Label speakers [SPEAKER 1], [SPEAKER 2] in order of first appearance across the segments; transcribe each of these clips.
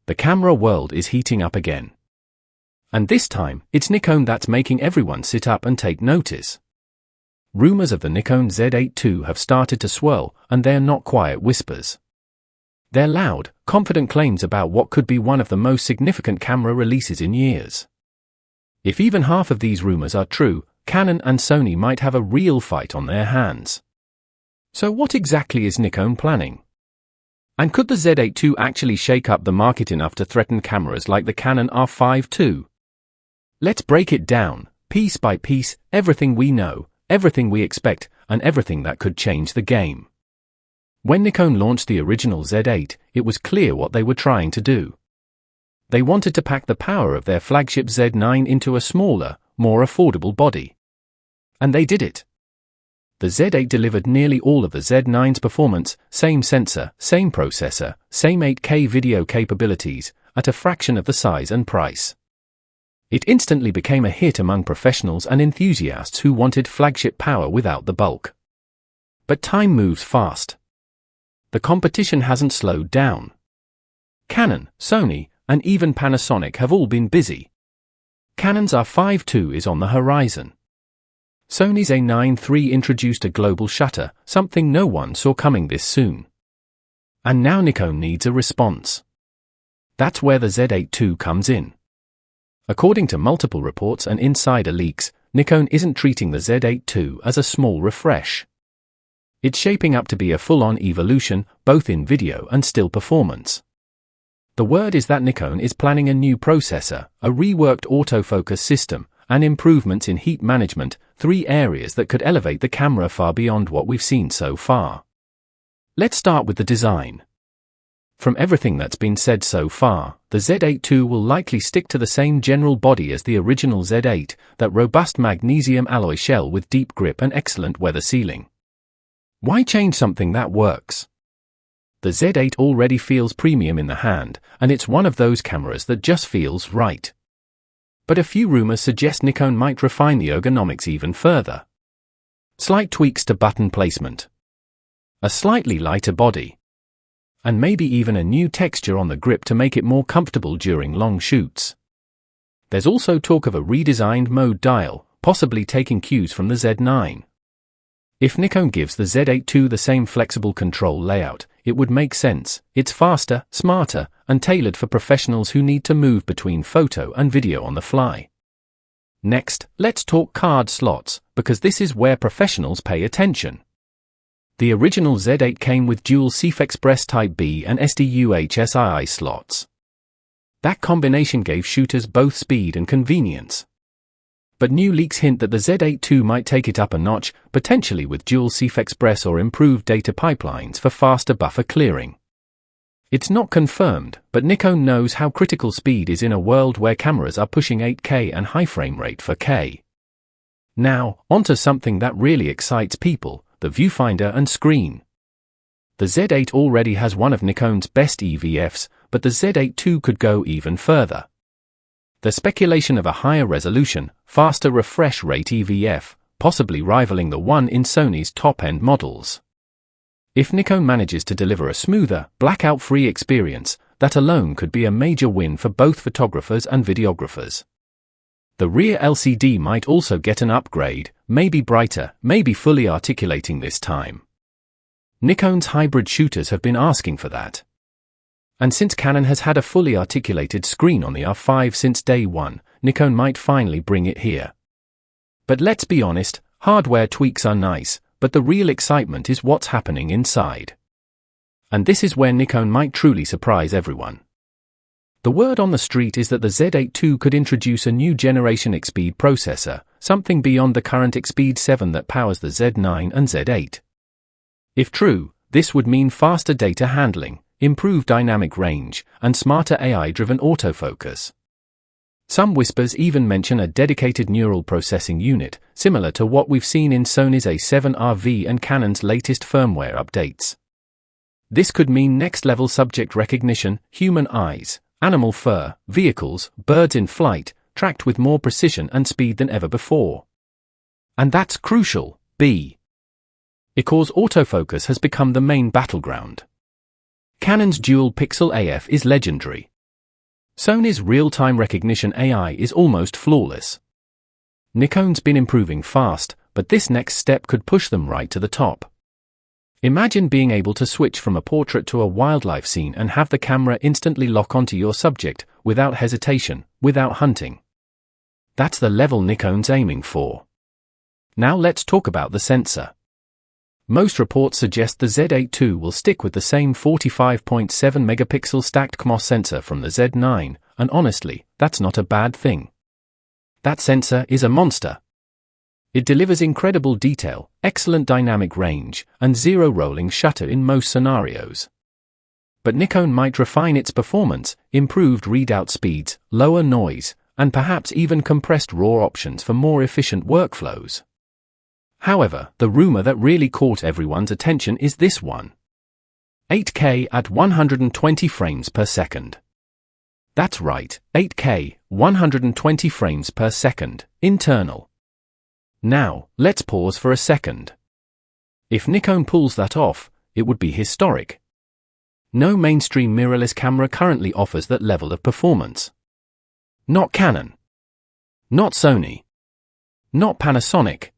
[SPEAKER 1] The camera world is heating up again. And this time, it's Nikon that's making everyone sit up and take notice. Rumors of the Nikon Z8 II have started to swirl, and they're not quiet whispers. They're loud, confident claims about what could be one of the most significant camera releases in years. If even half of these rumors are true, Canon and Sony might have a real fight on their hands. So what exactly is Nikon planning? And could the Z8 II actually shake up the market enough to threaten cameras like the Canon R5 II? Let's break it down, piece by piece, everything we know, everything we expect, and everything that could change the game. When Nikon launched the original Z8, it was clear what they were trying to do. They wanted to pack the power of their flagship Z9 into a smaller, more affordable body. And they did it. The Z8 delivered nearly all of the Z9's performance, same sensor, same processor, same 8K video capabilities, at a fraction of the size and price. It instantly became a hit among professionals and enthusiasts who wanted flagship power without the bulk. But time moves fast. The competition hasn't slowed down. Canon, Sony, and even Panasonic have all been busy. Canon's R5 II is on the horizon. Sony's A9 III introduced a global shutter, something no one saw coming this soon. And now Nikon needs a response. That's where the Z8 II comes in. According to multiple reports and insider leaks, Nikon isn't treating the Z8 II as a small refresh. It's shaping up to be a full-on evolution, both in video and still performance. The word is that Nikon is planning a new processor, a reworked autofocus system, and improvements in heat management, 3 areas that could elevate the camera far beyond what we've seen so far. Let's start with the design. From everything that's been said so far, the Z8 II will likely stick to the same general body as the original Z8, that robust magnesium alloy shell with deep grip and excellent weather sealing. Why change something that works? The Z8 already feels premium in the hand, and it's one of those cameras that just feels right. But a few rumors suggest Nikon might refine the ergonomics even further. Slight tweaks to button placement. A slightly lighter body. And maybe even a new texture on the grip to make it more comfortable during long shoots. There's also talk of a redesigned mode dial, possibly taking cues from the Z9. If Nikon gives the Z8 II the same flexible control layout, it would make sense. It's faster, smarter, and tailored for professionals who need to move between photo and video on the fly. Next, let's talk card slots, because this is where professionals pay attention. The original Z8 came with dual CF Express Type B and SD-UHS-II slots. That combination gave shooters both speed and convenience. But new leaks hint that the Z8 II might take it up a notch, potentially with dual CF Express or improved data pipelines for faster buffer clearing. It's not confirmed, but Nikon knows how critical speed is in a world where cameras are pushing 8K and high frame rate for K. Now, onto something that really excites people, the viewfinder and screen. The Z8 already has one of Nikon's best EVFs, but the Z8 II could go even further. The speculation of a higher resolution, faster refresh rate EVF, possibly rivaling the one in Sony's top-end models. If Nikon manages to deliver a smoother, blackout-free experience, that alone could be a major win for both photographers and videographers. The rear LCD might also get an upgrade, maybe brighter, maybe fully articulating this time. Nikon's hybrid shooters have been asking for that. And since Canon has had a fully articulated screen on the R5 since day one, Nikon might finally bring it here. But let's be honest, hardware tweaks are nice, but the real excitement is what's happening inside. And this is where Nikon might truly surprise everyone. The word on the street is that the Z8 II could introduce a new generation X-Speed processor, something beyond the current X-Speed 7 that powers the Z9 and Z8. If true, this would mean faster data handling, improved dynamic range, and smarter AI-driven autofocus. Some whispers even mention a dedicated neural processing unit, similar to what we've seen in Sony's A7RV and Canon's latest firmware updates. This could mean next-level subject recognition, human eyes, animal fur, vehicles, birds in flight, tracked with more precision and speed than ever before. And that's crucial, because autofocus has become the main battleground. Canon's dual-pixel AF is legendary. Sony's real-time recognition AI is almost flawless. Nikon's been improving fast, but this next step could push them right to the top. Imagine being able to switch from a portrait to a wildlife scene and have the camera instantly lock onto your subject, without hesitation, without hunting. That's the level Nikon's aiming for. Now let's talk about the sensor. Most reports suggest the Z8 II will stick with the same 45.7 megapixel stacked CMOS sensor from the Z9, and honestly, that's not a bad thing. That sensor is a monster. It delivers incredible detail, excellent dynamic range, and zero rolling shutter in most scenarios. But Nikon might refine its performance, improved readout speeds, lower noise, and perhaps even compressed RAW options for more efficient workflows. However, the rumor that really caught everyone's attention is this one. 8K at 120 frames per second. That's right, 8K, 120 frames per second, internal. Now, let's pause for a second. If Nikon pulls that off, it would be historic. No mainstream mirrorless camera currently offers that level of performance. Not Canon. Not Sony. Not Panasonic.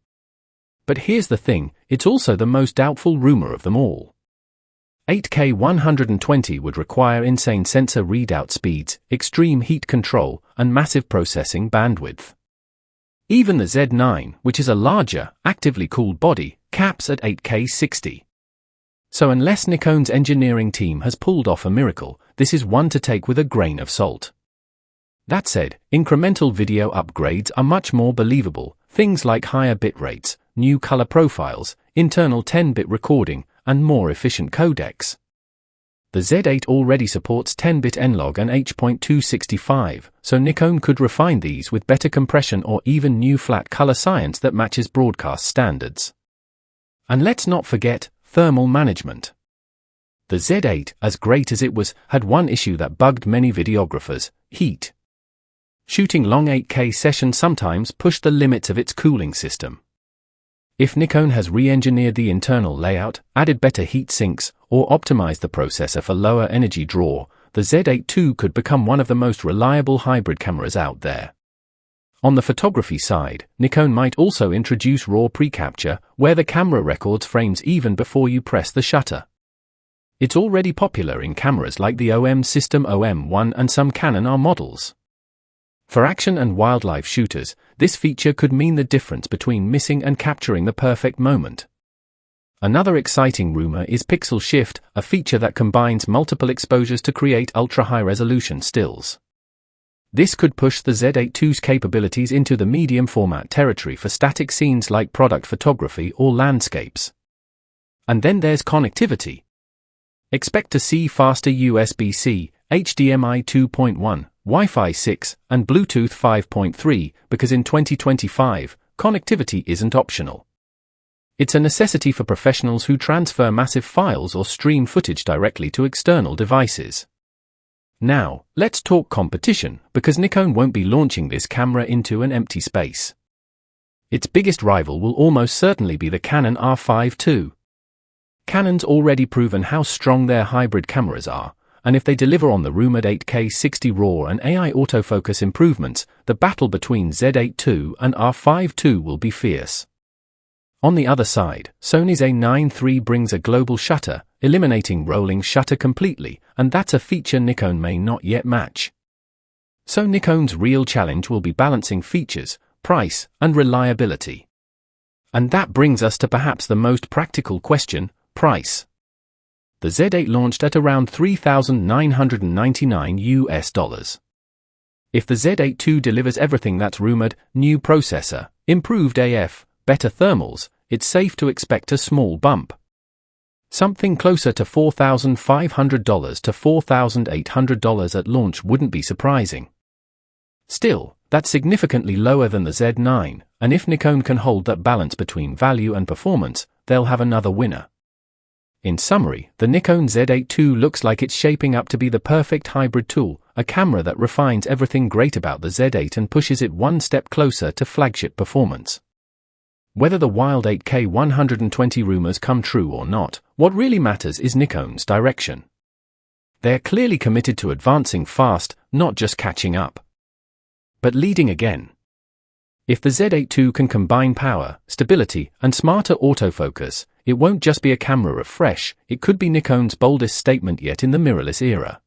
[SPEAKER 1] But here's the thing, it's also the most doubtful rumor of them all. 8K 120 would require insane sensor readout speeds, extreme heat control, and massive processing bandwidth. Even the Z9, which is a larger, actively cooled body, caps at 8K 60. So unless Nikon's engineering team has pulled off a miracle, this is one to take with a grain of salt. That said, incremental video upgrades are much more believable, things like higher bit rates, new color profiles, internal 10-bit recording, and more efficient codecs. The Z8 already supports 10-bit N-Log and H.265, so Nikon could refine these with better compression or even new flat color science that matches broadcast standards. And let's not forget thermal management. The Z8, as great as it was, had one issue that bugged many videographers: heat. Shooting long 8K sessions sometimes pushed the limits of its cooling system. If Nikon has re-engineered the internal layout, added better heat sinks, or optimized the processor for lower energy draw, the Z8 II could become one of the most reliable hybrid cameras out there. On the photography side, Nikon might also introduce RAW pre-capture, where the camera records frames even before you press the shutter. It's already popular in cameras like the OM System OM1 and some Canon R models. For action and wildlife shooters, this feature could mean the difference between missing and capturing the perfect moment. Another exciting rumor is pixel shift, a feature that combines multiple exposures to create ultra-high-resolution stills. This could push the Z8 II's capabilities into the medium format territory for static scenes like product photography or landscapes. And then there's connectivity. Expect to see faster USB-C, HDMI 2.1, Wi-Fi 6, and Bluetooth 5.3, because in 2025, connectivity isn't optional. It's a necessity for professionals who transfer massive files or stream footage directly to external devices. Now, let's talk competition, because Nikon won't be launching this camera into an empty space. Its biggest rival will almost certainly be the Canon R5 II. Canon's already proven how strong their hybrid cameras are, and if they deliver on the rumored 8K 60 RAW and AI autofocus improvements, the battle between Z8 II and R5 II will be fierce. On the other side, Sony's A9 III brings a global shutter, eliminating rolling shutter completely, and that's a feature Nikon may not yet match. So Nikon's real challenge will be balancing features, price, and reliability. And that brings us to perhaps the most practical question: price. The Z8 launched at around $3,999. If the Z8 II delivers everything that's rumored, new processor, improved AF, better thermals, it's safe to expect a small bump. Something closer to $4,500 to $4,800 at launch wouldn't be surprising. Still, that's significantly lower than the Z9, and if Nikon can hold that balance between value and performance, they'll have another winner. In summary, the Nikon Z8 II looks like it's shaping up to be the perfect hybrid tool, a camera that refines everything great about the Z8 and pushes it one step closer to flagship performance. Whether the wild 8K 120 rumors come true or not, what really matters is Nikon's direction. They're clearly committed to advancing fast, not just catching up, but leading again. If the Z8 II can combine power, stability, and smarter autofocus, it won't just be a camera refresh, it could be Nikon's boldest statement yet in the mirrorless era.